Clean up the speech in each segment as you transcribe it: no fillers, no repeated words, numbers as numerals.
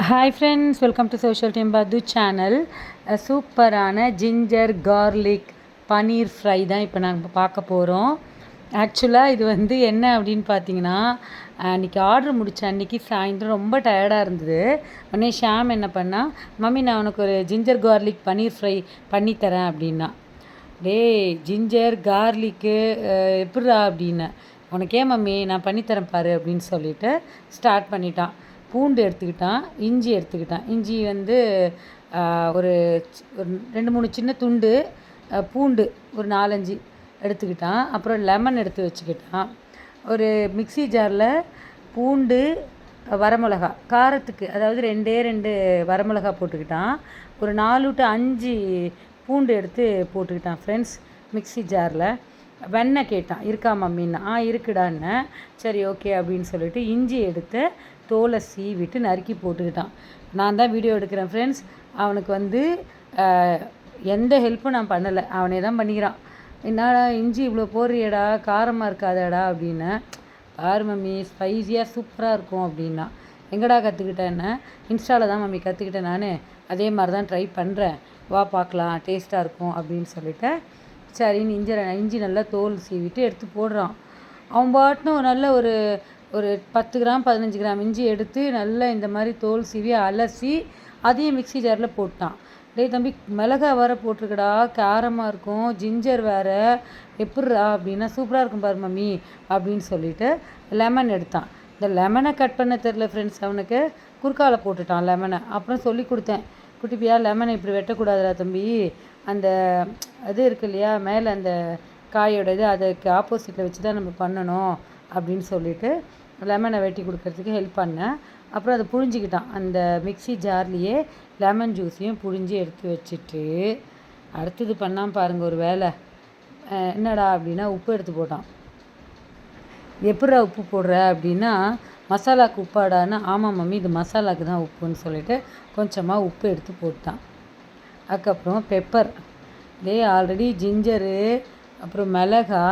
Hi friends, welcome to social team பது channel. சூப்பரான ginger garlic பன்னீர் fry தான் இப்போ நாங்கள் பார்க்க போகிறோம். ஆக்சுவலாக இது என்ன அப்படின்னு பார்த்தீங்கன்னா, அன்றைக்கி ஆர்டர் முடித்த அன்றைக்கி சாயந்தரம் ரொம்ப டயர்டாக இருந்தது. உடனே ஷாம் என்ன பண்ணால், மம்மி நான் உனக்கு ஒரு ஜிஞ்சர் கார்லிக் பன்னீர் ஃப்ரை பண்ணித்தரேன் அப்படின்னா. டேய் ஜிஞ்சர் கார்லிக்கு எப்படிடா அப்படின்னேன். உனக்கே மம்மி நான் பண்ணித்தரேன் பாரு அப்படின்னு சொல்லிவிட்டு ஸ்டார்ட் பண்ணிட்டான். பூண்டு எடுத்துக்கிட்டான், இஞ்சி எடுத்துக்கிட்டான். இஞ்சி ஒரு 2-3 சின்ன துண்டு, பூண்டு ஒரு 4-5 எடுத்துக்கிட்டான். அப்புறம் லெமன் எடுத்து வச்சுக்கிட்டான். ஒரு மிக்ஸி ஜாரில் பூண்டு, வரமிளகா காரத்துக்கு, அதாவது 2 வரமிளகா போட்டுக்கிட்டான். ஒரு 4 to 5 பூண்டு எடுத்து போட்டுக்கிட்டான் ஃப்ரெண்ட்ஸ் மிக்ஸி ஜாரில். வெண்ணெய் கேட்டான், இருக்கா மம்மின்னா இருக்குடான்னு. சரி ஓகே அப்படின்னு சொல்லிட்டு இஞ்சி எடுத்து தோலை சீவிட்டு நறுக்கி போட்டுக்கிட்டான். நான் தான் வீடியோ எடுக்கிறேன் ஃப்ரெண்ட்ஸ். அவனுக்கு எந்த ஹெல்ப்பும் நான் பண்ணலை, அவனே தான் பண்ணிக்கிறான். என்னடா இஞ்சி இவ்வளோ போடுறியடா, காரமாக இருக்காதடா அப்படின்னு. பாரு மம்மி ஸ்பைஸியாக சூப்பராக இருக்கும் அப்படின்னா. எங்கடா கற்றுக்கிட்டேன்னு? இன்ஸ்டாவில் தான் மம்மி கற்றுக்கிட்டேன் நான். அதே மாதிரி தான் ட்ரை பண்ணுறேன், வா பார்க்கலாம், டேஸ்ட்டாக இருக்கும் அப்படின்னு சொல்லிவிட்டு சரின்னு இஞ்சி நல்லா தோல் சீவிட்டு எடுத்து போடுறான். அவன் பாட்டுன்னு நல்ல ஒரு 10 கிராம் 15 கிராம் இஞ்சி எடுத்து நல்லா இந்த மாதிரி தோல் சீவி அலசி அதையும் மிக்ஸி ஜாரில் போட்டான். டேய் தம்பி, மிளகா வேறு போட்டிருக்கடா, காரமாக இருக்கும், ஜிஞ்சர் வேறு, எப்பட்றா அப்படின்னா சூப்பராக இருக்கும் பாரு மம்மி அப்படின்னு சொல்லிட்டு லெமன் எடுத்தான். இந்த லெமனை கட் பண்ண தெரில ஃப்ரெண்ட்ஸ், அவனுக்கு குறுக்கால போட்டுட்டான் லெமனை. அப்புறம் சொல்லி கொடுத்தேன், குட்டிப்பியா லெமனை இப்படி வெட்டக்கூடாதுடா தம்பி, அந்த இது இருக்கு இல்லையா மேலே அந்த காயோட இது, அதுக்கு ஆப்போசிட்டில் வச்சு தான் நம்ம பண்ணணும் அப்படின்னு சொல்லிவிட்டு லெமனை வெட்டி கொடுக்கறதுக்கு ஹெல்ப் பண்ணேன். அப்புறம் அதை புழிஞ்சிக்கிட்டான். அந்த மிக்ஸி ஜார்லேயே லெமன் ஜூஸையும் புழிஞ்சி எடுத்து வச்சுட்டு அடுத்தது பண்ணாமல் பாருங்கள் ஒரு வேலை. என்னடா அப்படின்னா உப்பு எடுத்து போட்டான். எப்படா உப்பு போடுற அப்படின்னா, மசாலாவுக்கு உப்பாடான்னு. ஆமாம் மம்மி இது மசாலாவுக்கு தான் உப்புன்னு சொல்லிவிட்டு கொஞ்சமாக உப்பு எடுத்து போட்டான். அதுக்கப்புறம் பெப்பர். ஆல்ரெடி ஜிஞ்சரு அப்புறம் மிளகா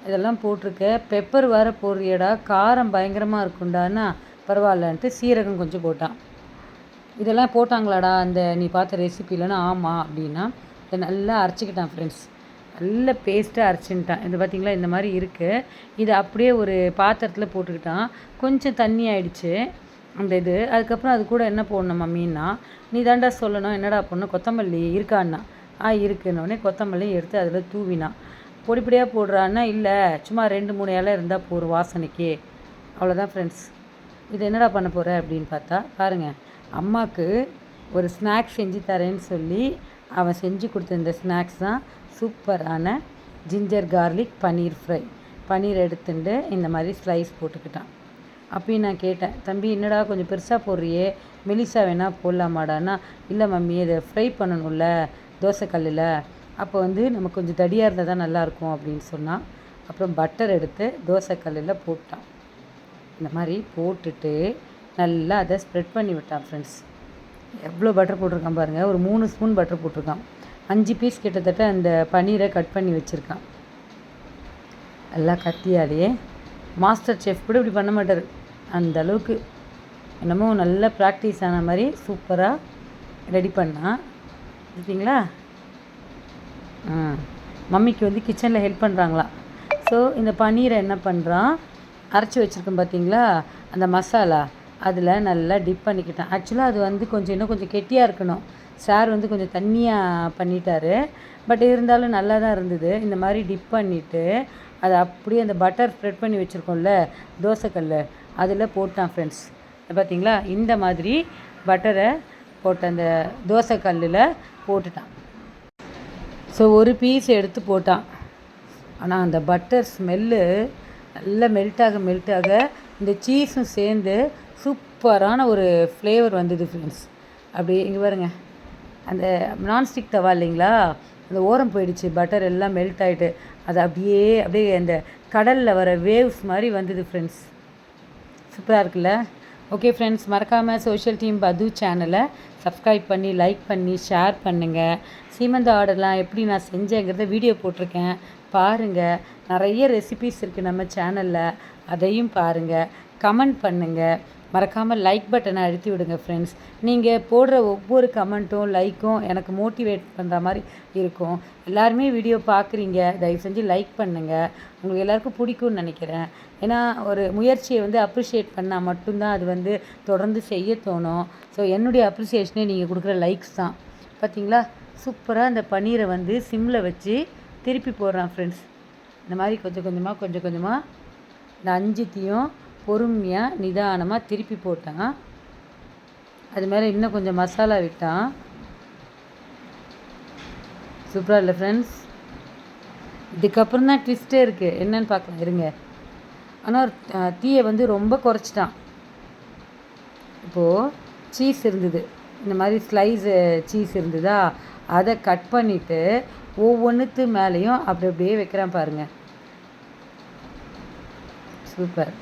இதெல்லாம் போட்டிருக்க, பெப்பர் வேறு போடுறியடா, காரம் பயங்கரமாக இருக்குண்டான்னா பரவாயில்லன்ட்டு சீரகம் கொஞ்சம் போட்டான். இதெல்லாம் போட்டாங்களாடா அந்த நீ பார்த்த ரெசிப்பிலன்னா? ஆமாம் அப்படின்னா. இதை நல்லா அரைச்சிக்கிட்டான் ஃப்ரெண்ட்ஸ், நல்ல பேஸ்ட்டாக அரைச்சின்ட்டான். இது பார்த்திங்களா இந்த மாதிரி இருக்குது. இது அப்படியே ஒரு பாத்திரத்தில் போட்டுக்கிட்டான். கொஞ்சம் தண்ணி ஆயிடுச்சு அந்த இது. அதுக்கப்புறம் அது கூட என்ன போடணும் மம்மின்னா, நீ தாண்டா சொல்லணும், என்னடா போடணும், கொத்தமல்லி இருக்கான்னா. இருக்குன்னொடனே கொத்தமல்லி எடுத்து அதில் தூவினான். பொடிப்படியாக போடுறான்னா, இல்லை சும்மா 2-3 இலை இருந்தால் போதும் வாசனைக்கு, அவ்வளோதான் ஃப்ரெண்ட்ஸ். இது என்னடா பண்ண போகிற அப்படின்னு பார்த்தா, பாருங்கள் அம்மாவுக்கு ஒரு ஸ்நாக்ஸ் செஞ்சு தரேன்னு சொல்லி அவன் செஞ்சு கொடுத்த இந்த ஸ்நாக்ஸ் தான் சூப்பரான ஜிஞ்சர் கார்லிக் பன்னீர் ஃப்ரை. பன்னீர் எடுத்துட்டு இந்த மாதிரி ஸ்லைஸ் போட்டுக்கிட்டான். அப்பயும் நான் கேட்டேன், தம்பி என்னடா கொஞ்சம் பெருசாக போடுறியே, மெலிசா வேணால் போடலாமாடான்னா, இல்லை மம்மி இதை ஃப்ரை பண்ணணும்ல தோசைக்கல்லில், அப்போ நமக்கு கொஞ்சம் தடியாக இருந்தால் தான் நல்லாயிருக்கும் அப்படின்னு சொன்னான். அப்புறம் பட்டர் எடுத்து தோசைக்கல்லில் போட்டான். இந்த மாதிரி போட்டுட்டு நல்லா அதை ஸ்ப்ரெட் பண்ணி விட்டான் ஃப்ரெண்ட்ஸ். எவ்வளோ பட்டர் போட்டிருக்கான் பாருங்கள், ஒரு 3 ஸ்பூன் பட்டர் போட்டிருக்கான். 5 பீஸ் கிட்டத்தட்ட அந்த பன்னீரை கட் பண்ணி வச்சுருக்கான். நல்லா கத்தியாலேயே. மாஸ்டர் செஃப் கூட இப்படி பண்ண மாட்டார், அந்த அளவுக்கு என்னமோ நல்லா ப்ராக்டிஸ் ஆன மாதிரி சூப்பராக ரெடி பண்ணான். பார்த்தீங்களா? மம்மிக்கு கிச்சனில் ஹெல்ப் பண்ணுறாங்களாம். ஸோ இந்த பன்னீரை என்ன பண்ணுறான், அரைச்சி வச்சுருக்கேன் பார்த்தீங்களா அந்த மசாலா, அதில் நல்லா டிப் பண்ணிக்கிட்டான். ஆக்சுவலாக அது இன்னும் கொஞ்சம் கெட்டியாக இருக்கணும். சார் கொஞ்சம் தண்ணியாக பண்ணிட்டாரு, பட் இருந்தாலும் நல்லா தான் இருந்தது. இந்த மாதிரி டிப் பண்ணிவிட்டு அதை அப்படியே அந்த பட்டர் ஸ்ப்ரெட் பண்ணி வச்சுருக்கோம்ல தோசைக்கல், அதில் போட்டான் ஃப்ரெண்ட்ஸ். பார்த்தீங்களா? இந்த மாதிரி பட்டரை போட்ட அந்த தோசைக்கல்லில் போட்டுட்டான். ஸோ ஒரு பீஸ் எடுத்து போட்டான். ஆனால் அந்த பட்டர் ஸ்மெல்லு நல்லா மெல்ட் ஆக இந்த சீஸும் சேர்ந்து சூப்பரான ஒரு ஃப்ளேவர் வந்தது ஃப்ரெண்ட்ஸ். அப்படியே இங்கே பாருங்க, அந்த நான்ஸ்டிக் தவா இல்லைங்களா, அந்த ஓரம் போயிடுச்சு, பட்டர் எல்லாம் மெல்ட் ஆகிட்டு அது அப்படியே அந்த கடலில் வர வேவ்ஸ் மாதிரி வந்தது ஃப்ரெண்ட்ஸ். சூப்பராக இருக்குல்ல? ஓகே ஃப்ரெண்ட்ஸ், மறக்காமல் சோஷியல் டீம் பது சேனலை சப்ஸ்கிரைப் பண்ணி லைக் பண்ணி ஷேர் பண்ணுங்கள். சீமந்த ஆர்டர்லாம் எப்படி நான் செஞ்சேங்கிறத வீடியோ போட்டிருக்கேன், பாருங்கள். நிறைய ரெசிபீஸ் இருக்குது நம்ம சேனலில், அதையும் பாருங்கள். கமெண்ட் பண்ணுங்கள். மறக்காமல் லைக் பட்டனை அழுத்தி விடுங்க ஃப்ரெண்ட்ஸ். நீங்கள் போடுற ஒவ்வொரு கமெண்ட்டும் லைக்கும் எனக்கு மோட்டிவேட் பண்ணுற மாதிரி இருக்கும். எல்லாருமே வீடியோ பார்க்குறீங்க, தயவு செஞ்சு லைக் பண்ணுங்கள். உங்களுக்கு எல்லாருக்கும் பிடிக்கும்னு நினைக்கிறேன். ஏன்னா ஒரு முயற்சியை அப்ரிஷியேட் பண்ணால் மட்டும்தான் அது தொடர்ந்து செய்ய தோணும். ஸோ என்னுடைய அப்ரிசியேஷனே நீங்கள் கொடுக்குற லைக்ஸ் தான். பார்த்தீங்களா, சூப்பராக அந்த பன்னீரை சிம்மில் வச்சு திருப்பி போடுறான் ஃப்ரெண்ட்ஸ். இந்த மாதிரி கொஞ்சம் கொஞ்சமாக இந்த 5த்தையும் பொறுமையாக நிதானமாக திருப்பி போட்டான். அது மேலே இன்னும் கொஞ்சம் மசாலா விட்டான். சூப்பராக இல்லை ஃப்ரெண்ட்ஸ்? இதுக்கப்புறம் தான் ட்விஸ்ட்டே இருக்குது. என்னன்னு பார்க்கலாம் இருங்க. ஆனால் தீயை ரொம்ப குறைச்சிட்டான். இப்போது சீஸ் இருந்தது, இந்த மாதிரி ஸ்லைஸு சீஸ் இருந்ததா, அதை கட் பண்ணிவிட்டு ஒவ்வொன்றுத்து மேலேயும் அப்படியே வைக்கிறான் பாருங்கள். சூப்பர்.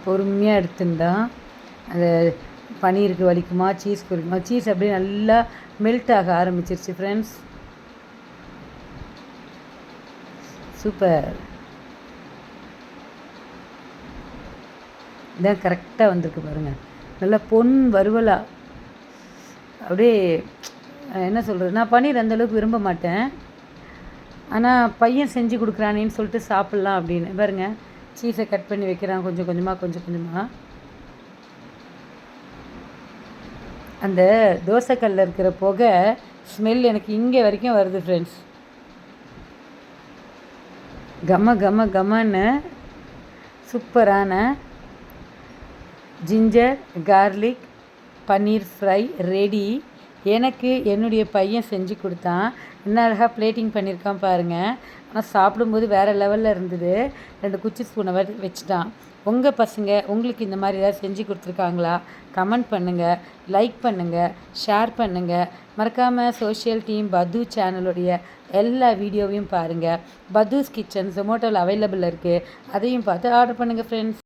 பொறுமையாக எடுத்துட்டான். அந்த பன்னீருக்கு வலிக்குமா, சீஸ்க்கு வலிக்குமா? சீஸ் அப்படியே நல்லா மெல்ட் ஆக ஆரம்பிச்சிருச்சு ஃப்ரெண்ட்ஸ். சூப்பர். இதான் கரெக்டாக வந்திருக்கு பாருங்கள். நல்லா பொன் வறுவலாக அப்படியே என்ன சொல்கிறது, நான் பன்னீர் அந்தளவுக்கு விரும்ப மாட்டேன். ஆனால் பையன் செஞ்சு கொடுக்குறானேன்னு சொல்லிட்டு சாப்பிட்லாம் அப்படின்னு பாருங்க. சீஸை கட் பண்ணி வைக்கிறான் கொஞ்சம் கொஞ்சமாக. அந்த தோசைக்கல்லில் இருக்கிற புகை ஸ்மெல் எனக்கு இங்கே வரைக்கும் வருது ஃப்ரெண்ட்ஸ். கம்மன்னு சூப்பரான ஜிஞ்சர் கார்லிக் பன்னீர் ஃப்ரை ரெடி. எனக்கு என்னுடைய பையன் செஞ்சு கொடுத்தான். இன்னும் அழகாக பிளேட்டிங் பண்ணியிருக்கான் பாருங்கள். ஆனால் சாப்பிடும்போது வேறு லெவலில் இருந்தது. 2 குச்சி ஸ்பூனை வச்சுட்டான். உங்கள் பசங்க உங்களுக்கு இந்த மாதிரி ஏதாவது செஞ்சு கொடுத்துருக்காங்களா? கமெண்ட் பண்ணுங்கள், லைக் பண்ணுங்கள், ஷேர் பண்ணுங்கள். மறக்காமல் சோஷியல் டீம் பத்து சேனலுடைய எல்லா வீடியோவையும் பாருங்கள். பத்துஸ் கிச்சன் ஜொமேட்டோவில் அவைலபிள் இருக்குது. அதையும் பார்த்து ஆர்டர் பண்ணுங்கள் ஃப்ரெண்ட்ஸ்.